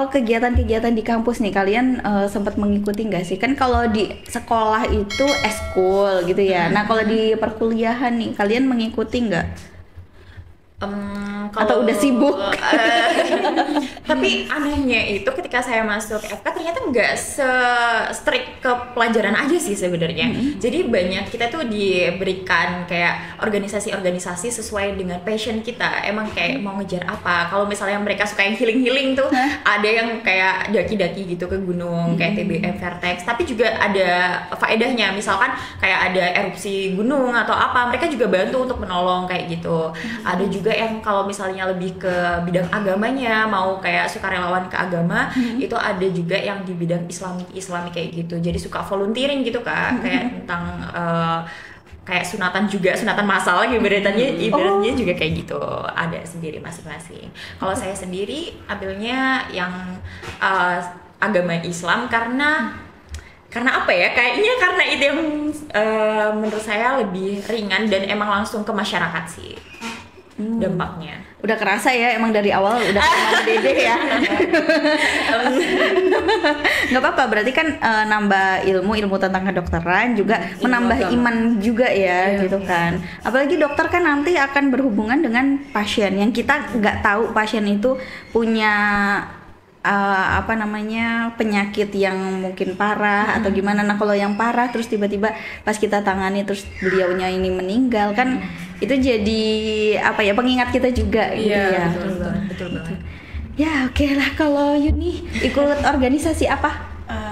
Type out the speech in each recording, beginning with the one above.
kalau kegiatan-kegiatan di kampus nih kalian sempat mengikuti nggak sih? Kan kalau di sekolah itu eskul gitu ya. Nah kalau di perkuliahan nih kalian mengikuti nggak? Atau udah sibuk? Tapi anehnya itu ketika saya masuk FK ternyata nggak se-strict ke pelajaran aja sih sebenarnya. Jadi banyak kita tuh diberikan kayak organisasi-organisasi sesuai dengan passion kita. Emang kayak mau ngejar apa. Kalau misalnya mereka suka yang healing-healing tuh, ada yang kayak daki-daki gitu ke gunung kayak TBM, Vertex. Tapi juga ada faedahnya. Misalkan kayak ada erupsi gunung atau apa, mereka juga bantu untuk menolong kayak gitu. Ada juga yang kalau misalnya lebih ke bidang agamanya, mau kayak sukarelawan ke agama, itu ada juga yang di bidang islami kayak gitu. Jadi suka volunteering gitu Kak, kayak tentang kayak sunatan masal ibaratnya juga kayak gitu, ada sendiri masing-masing. Kalau saya sendiri ambilnya yang agama Islam karena apa ya, kayaknya karena itu yang menurut saya lebih ringan dan emang langsung ke masyarakat sih. Dampaknya udah kerasa ya, emang dari awal udah kenal Dede ya. Nggak apa-apa, berarti kan nambah ilmu tentang kedokteran juga, menambah iman juga ya, gitu kan. Apalagi dokter kan nanti akan berhubungan dengan pasien yang kita nggak tahu pasien itu punya penyakit yang mungkin parah atau gimana. Nah kalau yang parah terus tiba-tiba pas kita tangani terus beliaunya ini meninggal kan, itu jadi pengingat kita juga gitu ya. Betul banget. Ya oke lah. Kalau Yuni ikut organisasi apa?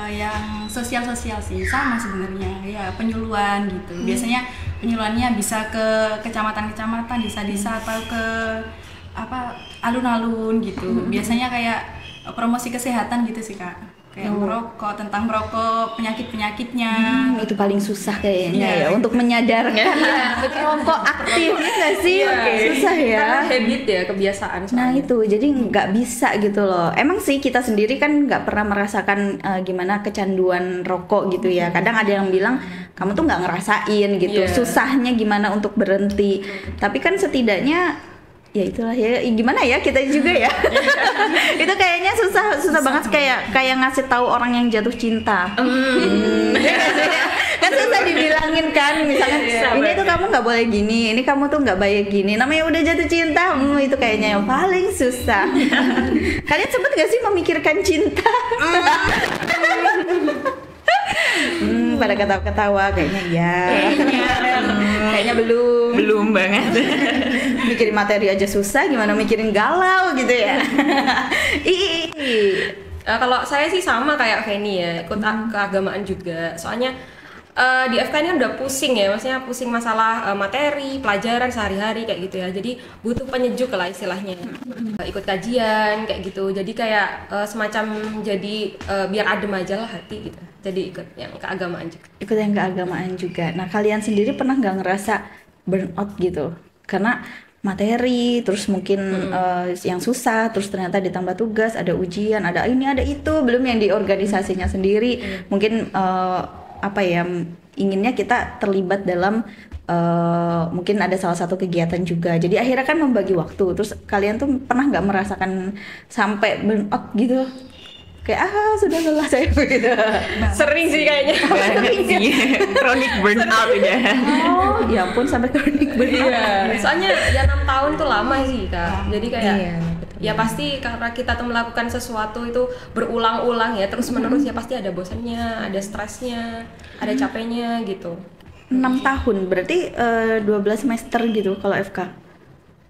Yang sosial sih, sama sebenarnya ya, penyuluhan gitu. Biasanya penyuluhannya bisa ke kecamatan-kecamatan, desa-desa atau ke alun-alun gitu. Biasanya kayak promosi kesehatan gitu sih Kak, kayak merokok, tentang merokok, penyakitnya. Itu paling susah kayaknya ya untuk menyadarkan rokok aktif nggak sih? Susah ya, karena habit ya, kebiasaan soalnya. Nah itu jadi nggak bisa gitu loh. Emang sih kita sendiri kan nggak pernah merasakan gimana kecanduan rokok gitu ya. Kadang ada yang bilang kamu tuh nggak ngerasain gitu, susahnya gimana untuk berhenti. Tapi kan setidaknya ya itulah ya, gimana ya kita juga ya. Itu kayaknya susah banget, kayak ngasih tahu orang yang jatuh cinta. Kan susah dibilangin kan, misalnya ini tuh kamu nggak boleh gini, ini kamu tuh nggak baik gini, namanya udah jatuh cinta. Itu kayaknya yang paling susah. Kalian sempet nggak sih memikirkan cinta? Pada ketawa-ketawa kayaknya ya. Kayaknya belum banget. Mikirin materi aja susah, gimana mikirin galau gitu ya. Kalau saya sih sama kayak Feni ya, ikut keagamaan juga. Soalnya di FK ini kan udah pusing ya, maksudnya pusing masalah materi, pelajaran sehari-hari kayak gitu ya. Jadi butuh penyejuk lah istilahnya. Ikut kajian kayak gitu. Jadi kayak semacam jadi biar adem aja lah hati gitu. Jadi ikut yang keagamaan juga. Ikut yang keagamaan juga. Nah kalian sendiri pernah nggak ngerasa burnout gitu? Karena materi, terus mungkin yang susah, terus ternyata ditambah tugas, ada ujian, ada ini, ada itu, belum yang di organisasinya sendiri. Mungkin inginnya kita terlibat dalam mungkin ada salah satu kegiatan juga. Jadi akhirnya kan membagi waktu. Terus kalian tuh pernah nggak merasakan sampai burnout gitu? Kayak sudah lelah saya gitu. Sering sih kayaknya. Banget sih. Chronic burnout udah. Oh, ya ampun sampai chronic burnout. Soalnya ya 6 tahun tuh lama sih Kak. Jadi kayak ya pasti karena kita tuh melakukan sesuatu itu berulang-ulang ya, terus menerus ya pasti ada bosannya, ada stresnya, ada capeknya gitu. 6 tahun berarti 12 semester gitu kalau FK.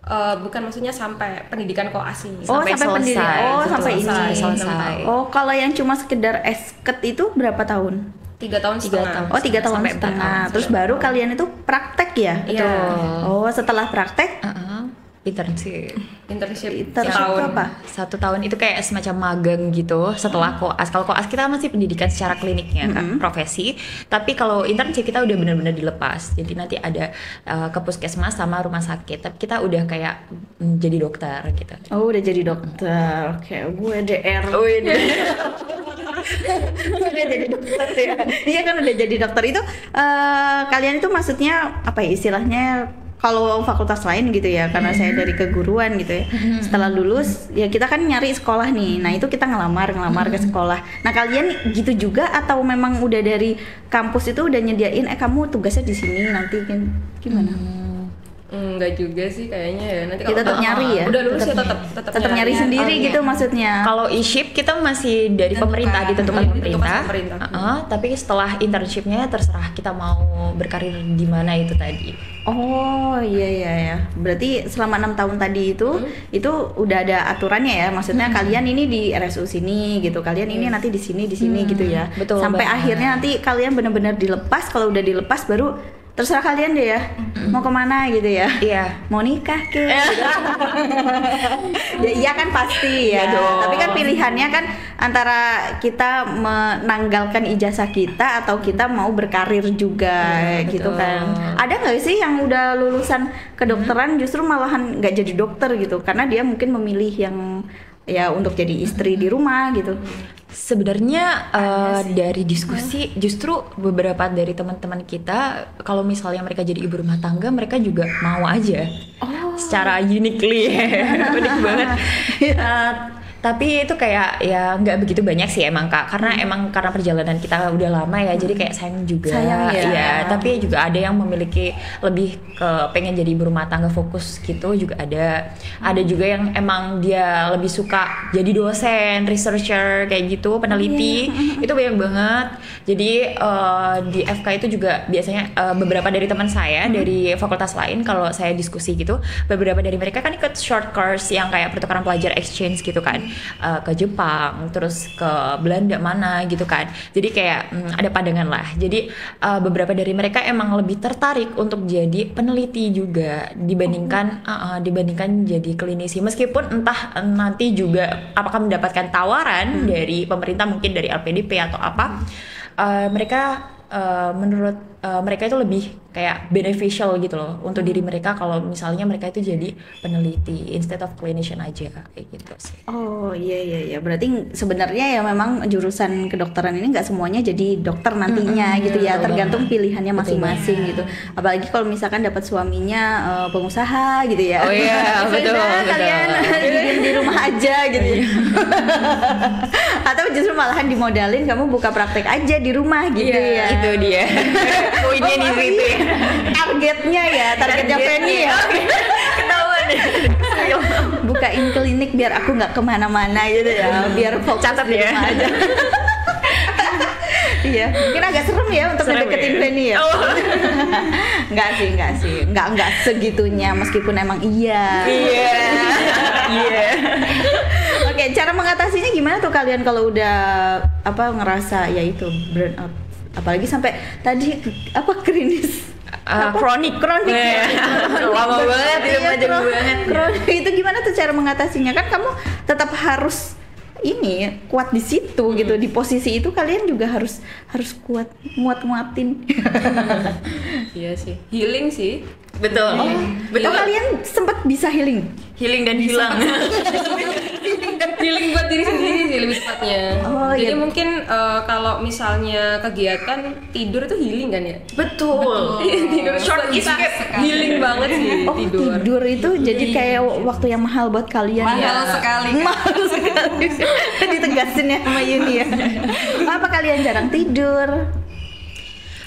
Bukan, maksudnya sampai pendidikan koas ini. Sampai pendidikan. Sampai ini. Selesai. Kalau yang cuma sekedar esket itu berapa tahun? 3 tahun setengah. 3 tahun setengah. Terus baru kalian itu praktek ya? Iya. Setelah praktek internship tahun apa? 1 tahun itu kayak semacam magang gitu setelah koas. Kalau koas kita masih pendidikan secara kliniknya kan, profesi. Tapi kalau internship kita udah benar-benar dilepas. Jadi nanti ada ke puskesmas sama rumah sakit. Tapi kita udah kayak jadi dokter gitu. Oh, udah jadi dokter. Oke, gue DR. Udah jadi dokter ya. Iya kan udah jadi dokter itu kalian itu maksudnya apa ya istilahnya kalau fakultas lain gitu ya, karena saya dari keguruan gitu ya. Setelah lulus ya kita kan nyari sekolah nih. Nah, itu kita ngelamar ke sekolah. Nah, kalian gitu juga atau memang udah dari kampus itu udah nyediain kamu tugasnya di sini nanti kan gimana? Enggak juga sih kayaknya ya. Nanti Kita tetap nyari ya. Udah lulus ya tetap nyari sendiri gitu maksudnya. Kalau e-ship kita masih dari pemerintah, ditentukan pemerintah. Tapi setelah internshipnya terserah kita mau berkarir di mana itu tadi. Oh iya. Berarti selama 6 tahun tadi itu udah ada aturannya ya. Maksudnya kalian ini di RSU sini gitu. Kalian ini nanti di sini gitu ya. Betul. Sampai banget. akhirnya nanti kalian benar-benar dilepas. Kalau udah dilepas baru terserah kalian deh ya. Mau kemana gitu ya. Iya. Mau nikah ke? Ya iya kan pasti ya. Iya dong. Tapi kan pilihannya kan antara kita menanggalkan ijazah kita atau kita mau berkarir juga gitu betul. kan. Ada nggak sih yang udah lulusan kedokteran justru malahan nggak jadi dokter gitu karena dia mungkin memilih yang ya untuk jadi istri di rumah gitu. Sebenarnya dari diskusi justru beberapa dari teman-teman kita kalau misalnya mereka jadi ibu rumah tangga mereka juga mau aja secara uniquely unik banget. Tapi itu kayak ya nggak begitu banyak sih emang Kak, karena karena perjalanan kita udah lama ya, jadi kayak sayang juga. Sayang ya. Iya, tapi juga ada yang memiliki lebih ke pengen jadi ibu rumah tangga fokus gitu juga ada. Ada juga yang emang dia lebih suka jadi dosen, researcher kayak gitu, peneliti. Itu banyak banget. Jadi di FK itu juga biasanya beberapa dari teman saya dari fakultas lain kalau saya diskusi gitu, beberapa dari mereka kan ikut short course yang kayak pertukaran pelajar exchange gitu kan. Ke Jepang, terus ke Belanda mana gitu kan. Jadi kayak ada pandangan lah. Jadi beberapa dari mereka emang lebih tertarik untuk jadi peneliti juga dibandingkan jadi klinisi. Meskipun entah nanti juga apakah mendapatkan tawaran dari pemerintah mungkin dari LPDP atau apa. Mereka menurut mereka itu lebih kayak beneficial gitu loh untuk diri mereka kalau misalnya mereka itu jadi peneliti instead of clinician aja kayak gitu sih. Oh iya. Berarti sebenarnya ya memang jurusan kedokteran ini nggak semuanya jadi dokter nantinya gitu ya. Tergantung pilihannya masing-masing gitu. Apalagi kalau misalkan dapat suaminya pengusaha gitu ya. Oh iya, betul. Kalian di rumah aja gitu. Atau justru malahan dimodalin kamu buka praktek aja di rumah gitu ya. Itu dia. Poinnya di situ ya. Targetnya Penny ya. Ketahuan ya. Bukain klinik biar aku nggak kemana-mana gitu ya, biar fokus Catat di ya. rumah aja. Iya, mungkin agak serem ya untuk ngedeketin Penny ya. Enggak sih, enggak segitunya meskipun emang iya. Oke, cara mengatasinya gimana tuh kalian kalau udah ngerasa ya itu burn out? Apalagi sampai tadi krinis kronik lama banget itu panjang banget. Kronik itu gimana tuh cara mengatasinya? Kan kamu tetap harus kuat di situ gitu, di posisi itu kalian juga harus kuat muatin. Iya sih, healing sih. Betul. Betul. Kalian sempat bisa healing dan hilang. Healing buat diri sendiri sih lebih tepatnya. Jadi iya. mungkin kalau misalnya kegiatan tidur itu healing kan ya? Betul. Tidur Short escape. healing banget sih tidur itu jadi kayak waktu yang mahal buat kalian. Mahal sekali. Ditegasin ya sama Yuni ya. Apa kalian jarang tidur?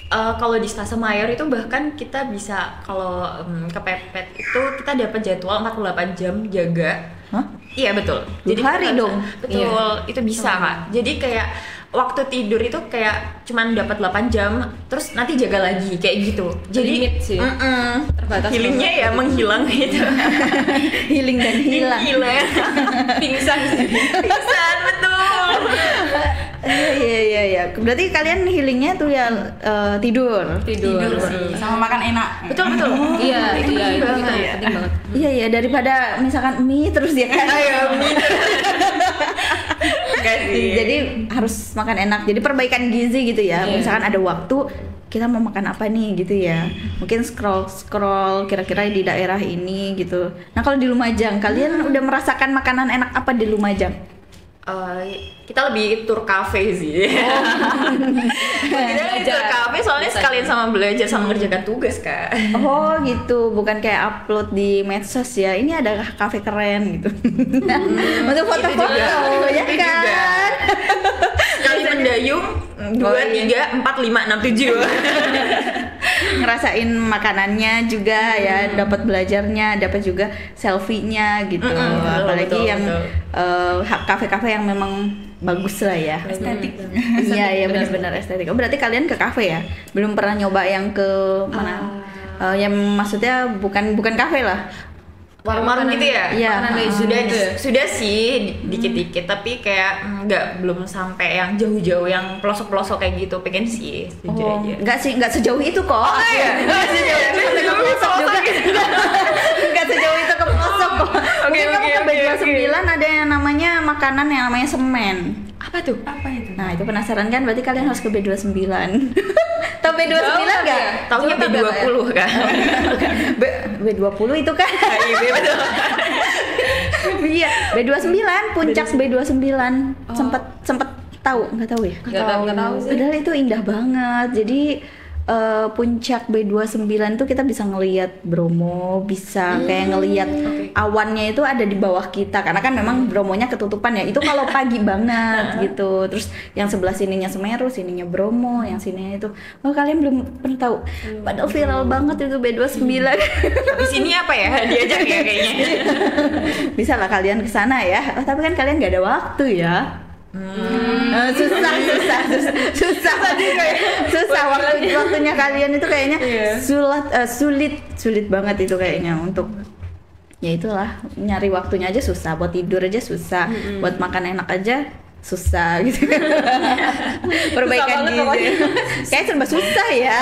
Kalau di Stase Mayor itu bahkan kita bisa kalau kepepet itu kita dapat jadwal 48 jam jaga. Hah? Iya betul. Jadi hari dong. Betul, itu bisa Kak. Jadi kayak waktu tidur itu kayak cuman dapat 8 jam, terus nanti jaga lagi kayak gitu. Jadi limit sih. Terbatas. Healingnya ya menghilang gitu. Healing dan hilang. Pingsan betul. Iya. Berarti kalian healingnya tuh ya tidur sih sama makan enak. Betul. Iya, itu penting penting banget. Iya daripada misalkan mie terus ya kan. Jadi harus makan enak. Jadi perbaikan gizi gitu ya. Misalkan ada waktu kita mau makan apa nih gitu ya. Mungkin scroll kira-kira di daerah ini gitu. Nah, kalau di Lumajang kalian udah merasakan makanan enak apa di Lumajang? kita lebih tur cafe sih. Kita lebih tur cafe soalnya sekalian sama belajar sama ngerjakan tugas Kak. Oh gitu, bukan kayak upload di medsos ya. Ini ada kafe keren gitu. Untuk foto-foto, ya kan? Sekali mendayung 2, 3, 4, 5, 6, 7. Ngerasain makanannya juga ya, dapat belajarnya, dapat juga selfie-nya gitu. Apalagi betul, yang kafe-kafe yang memang bagus lah ya. Estetik. Iya, iya benar-benar estetik. Oh, berarti kalian ke kafe ya? Belum pernah nyoba yang ke mana? Yang maksudnya bukan kafe lah. Warung-warung gitu ya? Iya. Sudah sih dikit-dikit, tapi kayak belum sampai yang jauh-jauh yang pelosok-pelosok kayak gitu. Pengen sih, jujur aja. Enggak sejauh itu kok. Oh iya. Enggak sejauh itu sampai ke pelosok juga. Enggak sejauh itu ke pelosok kok. Mungkin kamu ke B29 ada yang namanya makanan yang namanya semen. Apa tuh? Apa itu? Nah, itu penasaran kan? Berarti kalian harus ke B29. Tahu B29 enggak? Taunya B20 kan? B20 itu kan? Iya, B29, puncak B29. Sempet tahu, nggak tahu ya? Nggak tahu sih. Padahal itu indah banget. Jadi puncak B29 tuh kita bisa ngelihat Bromo, bisa kayak ngelihat awannya itu ada di bawah kita karena kan memang Bromonya ketutupan ya. Itu kalau pagi banget gitu. Terus yang sebelah sininya Semeru, sininya Bromo, yang sininya itu. Oh, kalian belum pernah tahu. Padahal viral banget itu B29. Habis ini apa ya? Diajak ya kayaknya. Bisa lah kalian ke sana ya. Oh, tapi kan kalian nggak ada waktu ya. Susah waktunya kalian itu kayaknya sulit banget itu kayaknya untuk ya itulah, nyari waktunya aja susah, buat tidur aja susah, buat makan enak aja susah gitu. Perbaikan gizi kayak serba susah ya.